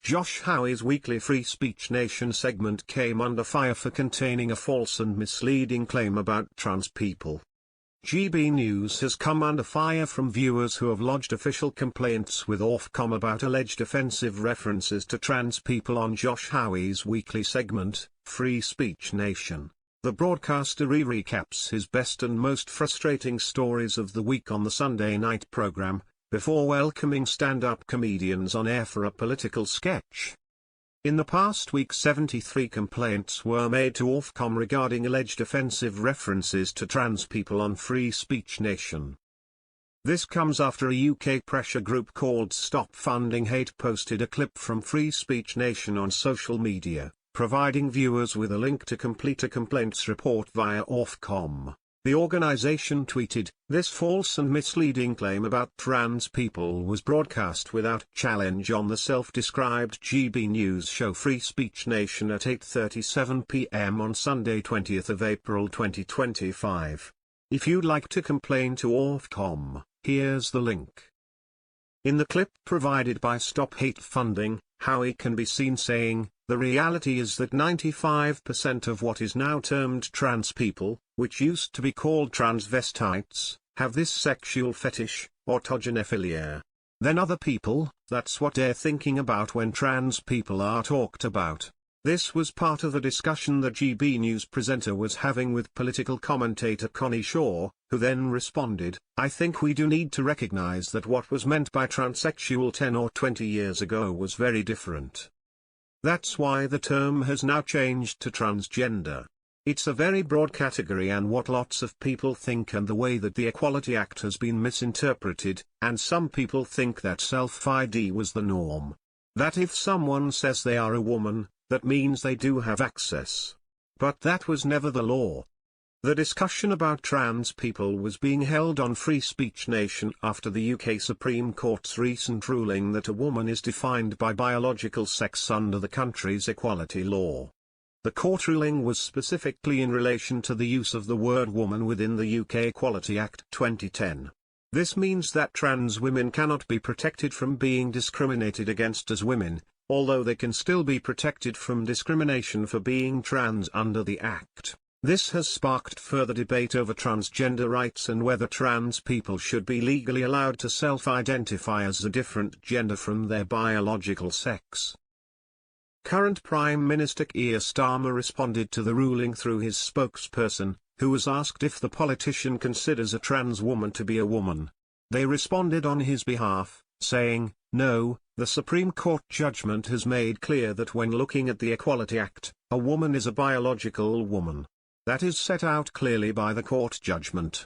Josh Howie's weekly Free Speech Nation segment came under fire for containing a false and misleading claim about trans people. GB News has come under fire from viewers who have lodged official complaints with Ofcom about alleged offensive references to trans people on Josh Howie's weekly segment, Free Speech Nation. The broadcaster recaps his best and most frustrating stories of the week on the Sunday night program, before welcoming stand-up comedians on air for a political sketch. In the past week 73 complaints were made to Ofcom regarding alleged offensive references to trans people on Free Speech Nation. This comes after a UK pressure group called Stop Funding Hate posted a clip from Free Speech Nation on social media, providing viewers with a link to complete a complaints report via Ofcom. The organization tweeted, "This false and misleading claim about trans people was broadcast without challenge on the self-described GB News show Free Speech Nation at 8:37 p.m. on Sunday 20th of April 2025. If you'd like to complain to Ofcom, here's the link." In the clip provided by Stop Hate Funding, Howie can be seen saying, "The reality is that 95% of what is now termed trans people, which used to be called transvestites, have this sexual fetish, autogenephilia. Then other people, that's what they're thinking about when trans people are talked about." This was part of a discussion the GB News presenter was having with political commentator Connie Shaw, who then responded, "I think we do need to recognize that what was meant by transsexual 10 or 20 years ago was very different. That's why the term has now changed to transgender. It's a very broad category and what lots of people think and the way that the Equality Act has been misinterpreted, and some people think that self-ID was the norm. That if someone says they are a woman, that means they do have access. But that was never the law." The discussion about trans people was being held on Free Speech Nation after the UK Supreme Court's recent ruling that a woman is defined by biological sex under the country's equality law. The court ruling was specifically in relation to the use of the word woman within the UK Equality Act 2010. This means that trans women cannot be protected from being discriminated against as women, although they can still be protected from discrimination for being trans under the Act. This has sparked further debate over transgender rights and whether trans people should be legally allowed to self-identify as a different gender from their biological sex. Current Prime Minister Keir Starmer responded to the ruling through his spokesperson, who was asked if the politician considers a trans woman to be a woman. They responded on his behalf, saying, "No, the Supreme Court judgment has made clear that when looking at the Equality Act, a woman is a biological woman. That is set out clearly by the court judgment.